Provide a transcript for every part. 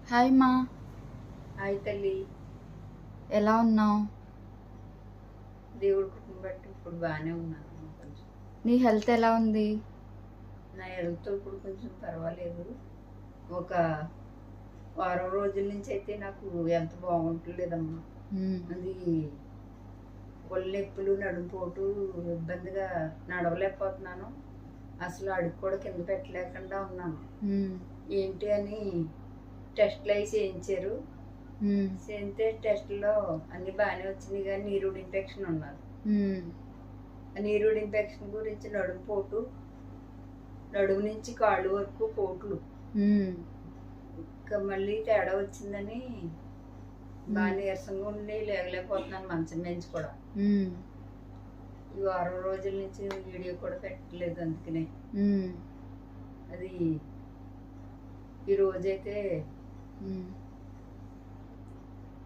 Hi మా. Hi తల్లి. ఎలా ఉన్నావు? దేవుడి కృపను బట్టి ఇప్పుడు బాగానే ఉన్నాను. కొంచెం నీ హెల్త్ ఎలా ఉంది? నా హెల్త్ ఇప్పుడు కొంచెం పర్వాలేదు. ఒక వారం రోజుల నుంచి అయితే నాకు ఎంత బాగుంటలేదమ్మా. అది ఒళ్ళు నొప్పులు, నడుంపోటు, ఇబ్బందిగా నడవలేకపోతున్నాను. అసలు అడుగు కూడా కింద పెట్టలేకుండా ఉన్నాను. ఏంటి అని టెస్ట్లు అవి చేయించారు. చేస్తే టెస్ట్లో అన్ని బాగానే వచ్చినాయి, కానీ నీరుడు ఇన్ఫెక్షన్ ఉన్నారు. నీరుడు ఇన్ఫెక్షన్ గురించి నడుంపోటు, నడుము నుంచి కాళ్ళు వరకు పోట్లు, ఇంకా మళ్ళీ తేడా వచ్చిందని బాగా నీరసంగా ఉండి లేగలేకపోతున్నాను మంచం నుంచి కూడా. ఈ వారం రోజుల నుంచి వీడియో కూడా పెట్టలేదు, అందుకనే. అది ఈరోజైతే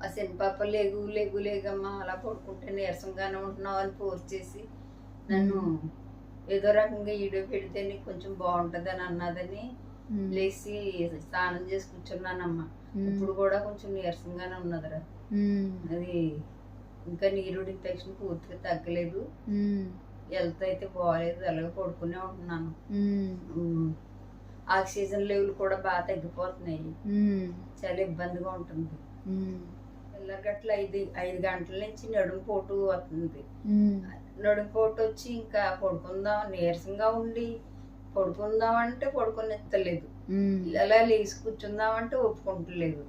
ఆ శనిపాప లేగు లేగు లేగమ్మా, అలా పడుకుంటే నీరసంగానే ఉంటున్నావు అని ఫోర్స్ చేసి నన్ను ఏదో రకంగా వీడియో పెడితే నీకు కొంచెం బాగుంటుంది అని అన్నదని లేచి స్నానం చేసి కూర్చున్నానమ్మా. ఇప్పుడు కూడా కొంచెం నీరసంగానే ఉన్నదిరా. అది ఇంకా నీరుడు ఇన్ఫెక్షన్ పూర్తిగా తగ్గలేదు. హెల్త్ అయితే బాగాలేదు, అలాగే పడుకునే ఉంటున్నాను. ఆక్సిజన్ లెవెల్ కూడా బాగా తగ్గిపోతున్నాయి, చాలా ఇబ్బందిగా ఉంటుంది. గట్ల 5 గంటల నుంచి నడుము పోటు వస్తుంది. నడుము పోటు వచ్చి ఇంకా పడుకుందాం, నీరసంగా ఉండి పడుకుందాం అంటే పడుకునిస్తలేదు, అలా లేచి కూర్చుందామంటే ఒప్పుకుంటలేదు.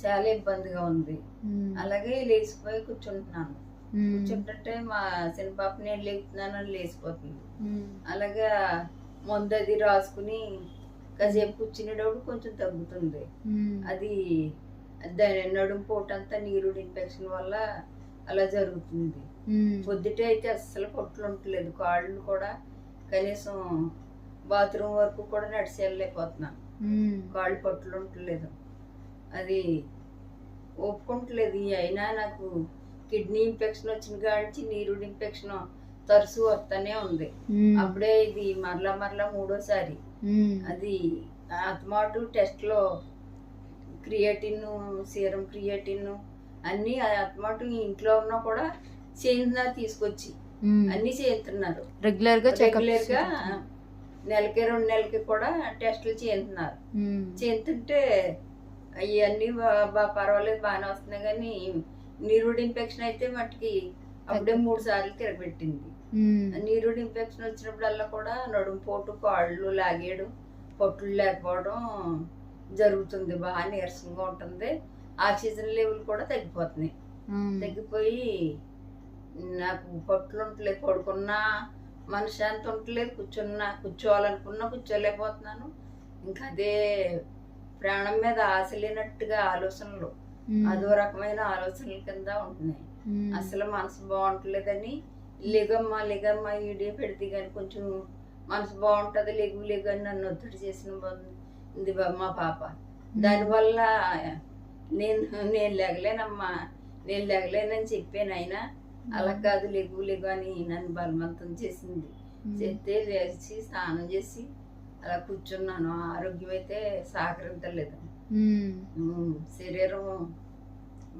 చాలా ఇబ్బందిగా ఉంది. అలాగే లేచిపోయి కూర్చుంటున్నాను. కూర్చుంటుంటే మా చిన్న పాప నేను లేపుతున్నాను అని లేచిపోతుంది. అలాగా మందు అది రాసుకుని కాసేపు కూర్చునేటప్పుడు కొంచెం తగ్గుతుంది. అది దాని నడుము పోటంతా నీరుడు ఇన్ఫెక్షన్ వల్ల అలా జరుగుతుంది. పొద్దుటే అయితే అస్సలు పొట్లు ఉండలేదు, కాళ్ళు కూడా కనీసం బాత్రూమ్ వరకు కూడా నడిచి వెళ్ళలేకపోతున్నాను, కాళ్ళు పొట్లు ఉండలేదు. అది ఒప్పుకుంటలేదు. అయినా నాకు కిడ్నీ ఇన్ఫెక్షన్ వచ్చిన కాడిచి నీరుడు ఇన్ఫెక్షన్ తరచు వస్తూనే ఉంది. అప్పుడే ఇది మరలా 3వసారి. అది అతమాటు టెస్ట్లో క్రియేటిన్, సీరం క్రియేటిన్ అన్నీ అతమాటు ఇంట్లో ఉన్నా కూడా చేయించున్నారు, తీసుకొచ్చి అన్నీ చేయించుతున్నారు. రెగ్యులర్గా నెలకి 2 నెలలకి కూడా టెస్టులు చేయించున్నారు. చేయించుంటే అవన్నీ బాగా పర్వాలేదు, బాగానే వస్తున్నాయి. కానీ నీరుడు ఇన్ఫెక్షన్ అయితే మట్టుకి అప్పుడే 3 సార్లు తిరగబెట్టింది. నీరుడు ఇన్ఫెక్షన్ వచ్చినప్పుడల్లా కూడా నడుము పోటు, కాళ్ళు లాగేయడం, పొట్లు లేకపోవడం జరుగుతుంది. బాగా నీరసంగా ఉంటుంది. ఆక్సిజన్ లెవెల్ కూడా తగ్గిపోతున్నాయి. తగ్గిపోయి నాకు పొట్లు ఉండలేదు, పడుకున్నా మనశ్శాంతి ఉండలేదు, కూర్చోవాలనుకున్నా కూర్చోలేకపోతున్నాను. ఇంకా అదే ప్రాణం మీద ఆశ లేనట్టుగా ఆలోచనలు, అదో రకమైన ఆలోచనల కింద ఉంటున్నాయి. అసలు మనసు బాగుంటలేదని లేగమ్మా లేగమ్మా వీడియో పెడితే కానీ కొంచెం మనసు బాగుంటుంది, లేగు అని నన్ను ఒత్తిడి చేసిన ఉంది మా పాప. దానివల్ల నేను లేగలేనమ్మా, నేను లేగలేనని చెప్పాను. అయినా అలా కాదు, లేగు అని నన్ను బలవంతం చేసింది. చేస్తే లేచి స్నానం చేసి అలా కూర్చున్నాను. ఆరోగ్యం అయితే సహకరించలేదు. శరీరం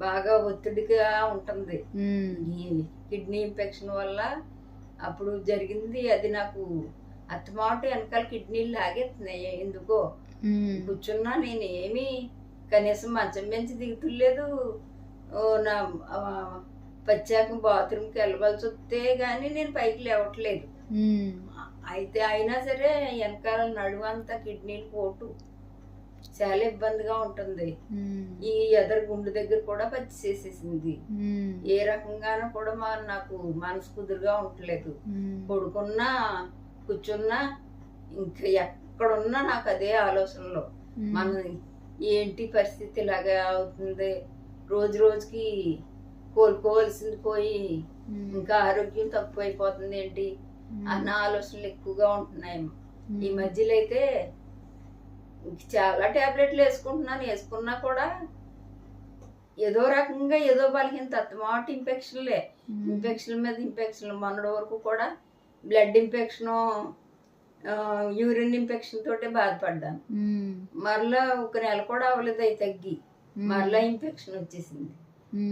బాగా ఒత్తిడిగా ఉంటుంది. ఈ కిడ్నీ ఇన్ఫెక్షన్ వల్ల అప్పుడు జరిగింది. అది నాకు అత్తమాట వెనకాల కిడ్నీలు లాగేస్తున్నాయి ఎందుకో. కూర్చున్నా నేనేమి కనీసం మంచం పెంచి దిగుతులేదు. నా పచ్చాక బాత్రూమ్కి వెళ్ళవలసి వస్తే కానీ నేను పైకి లేవట్లేదు. అయితే అయినా సరే వెనకాల నడువంతా కిడ్నీలు పోటు, చాలా ఇబ్బందిగా ఉంటుంది. ఈ ఎదరు గుండె దగ్గర కూడా పచ్చి చేసేసింది. ఏ రకంగానూ కూడా నాకు మనసు కుదురుగా ఉండలేదు. పడుకున్నా కూర్చున్నా ఇంకా ఎక్కడున్నా నాకు అదే ఆలోచనలో, మన ఏంటి పరిస్థితి ఇలాగా అవుతుంది, రోజు రోజుకి కోలుకోవాల్సింది పోయి ఇంకా ఆరోగ్యం తక్కువైపోతుంది ఏంటి అన్న ఆలోచనలు ఎక్కువగా ఉంటున్నాయి. ఈ మధ్యలో అయితే చాలా టాబ్లెట్లు వేసుకుంటున్నాను. వేసుకున్నా కూడా ఏదో రకంగా ఏదో బలహీన తత్తమాట ఇన్ఫెక్షన్ మీద ఇన్ఫెక్షన్లు. మొన్నటి వరకు కూడా బ్లడ్ ఇన్ఫెక్షను యూరిన్ ఇన్ఫెక్షన్ తోటే బాధపడ్డాను. మరలా ఒక నెల కూడా అవ్వలేదు అవి తగ్గి, మరలా ఇన్ఫెక్షన్ వచ్చేసింది.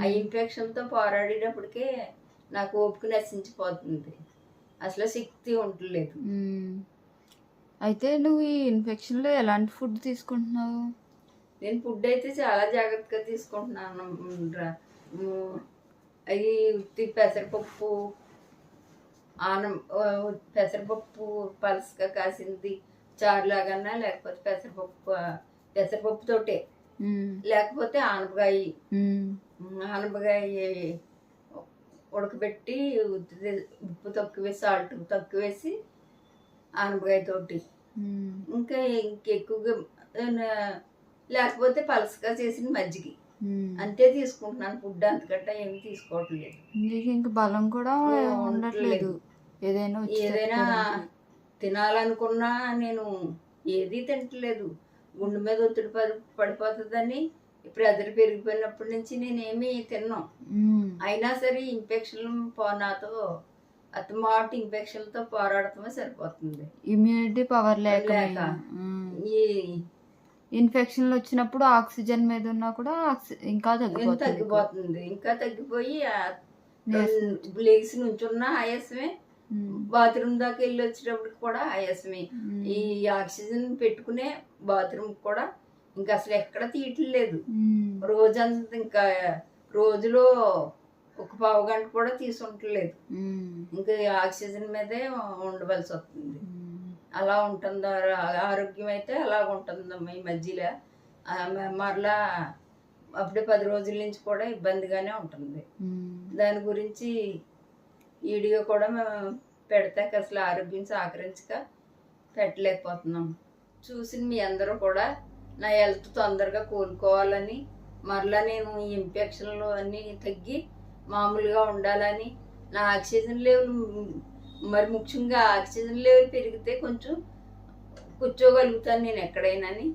ఆ ఇన్ఫెక్షన్తో పోరాడేటప్పటికే నాకు ఓపిక నశించిపోతుంది, అసలు శక్తి ఉండలేదు. అయితే నువ్వు ఈ ఇన్ఫెక్షన్లో ఎలాంటి ఫుడ్ తీసుకుంటున్నావు? నేను ఫుడ్ అయితే చాలా జాగ్రత్తగా తీసుకుంటున్నాను. అవి ఉత్తి పెసరపప్పు, పెసరపప్పు పలసగా కాసింది చారులాగన్నా, లేకపోతే పెసరపప్పుతోటే, లేకపోతే ఆనపకాయ ఉడకబెట్టి ఉప్పు తక్కువ వేసి, సాల్ట్ తక్కువ వేసి ఆనపకాయ తోటి, ఇంకా ఇంకెక్కువగా లేకపోతే పలసగా చేసిన మజ్జిగ, అంతే తీసుకుంటున్నాను. ఫుడ్ అంతకంటే ఏమి తీసుకోవట్లేదు. ఇంకా బలం కూడా ఉండట్లేదు. ఏదైనా తినాలనుకున్నా నేను ఏది తింటలేదు. గుండె మీద ఒత్తిడి పడిపోతుందని ప్రెజర్ పెరిగిపోయినప్పటి నుంచి నేనేమి తిన్నాను. అయినా సరే ఇన్ఫెక్షన్ నాతో అతమాట ఇన్ఫెక్షన్తో పోరాడటమే సరిపోతుంది. ఇమ్యూనిటీ పవర్ లేక ఈ ఇన్ఫెక్షన్లు వచ్చినప్పుడు ఆక్సిజన్ మీద ఉన్నా కూడా ఇంకా తగ్గిపోతుంది. ఇంకా తగ్గిపోయి లేచి నుంచున్న ఆయాసమే, బాత్రూమ్ దాకా వెళ్ళి వచ్చేటప్పుడు కూడా ఆయాసమే. ఈ ఆక్సిజన్ పెట్టుకునే బాత్రూమ్ కూడా ఇంకా అసలు ఎక్కడ తీయట్లేదు. రోజంతా ఇంకా రోజులో ఒక పావు గంట కూడా తీసుకుంటలేదు. ఇంకా ఆక్సిజన్ మీదే ఉండవలసి వస్తుంది. అలా ఉంటుంది ఆరోగ్యం అయితే, అలా ఉంటుందమ్మా ఈ మధ్యలో. మరలా అప్పుడే 10 రోజుల నుంచి కూడా ఇబ్బందిగానే ఉంటుంది. దాని గురించి వీడియో కూడా మేము పెడతాక అసలు ఆరోగ్యం సహకరించక పెట్టలేకపోతున్నాం. చూసిన మీ అందరూ కూడా నా హెల్త్ తొందరగా కోలుకోవాలని, మరలా నేను ఈ ఇన్ఫెక్షన్లు అన్నీ తగ్గి మామూలుగా ఉండాలని, నా ఆక్సిజన్ లెవెల్, మరి ముఖ్యంగా ఆక్సిజన్ లెవెల్ పెరిగితే కొంచెం కూర్చోగలుగుతాను నేను ఎక్కడైనాని,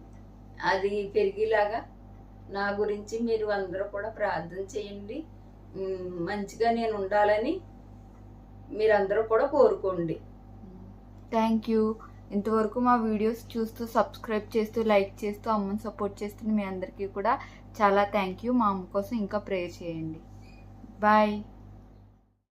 అది పెరిగేలాగా నా గురించి మీరు అందరూ కూడా ప్రార్థన చేయండి. మంచిగా నేను ఉండాలని మీరందరూ కూడా కోరుకోండి. Thank you. ఇంతవరకు మా వీడియోస్ చూస్తూ సబ్స్క్రైబ్ చేస్తూ లైక్ చేస్తూ అమ్మని సపోర్ట్ చేస్తున్న మీ అందరికీ కూడా చాలా థ్యాంక్ యూ. మా అమ్మ కోసం ఇంకా ప్రేయర్ చేయండి. బాయ్.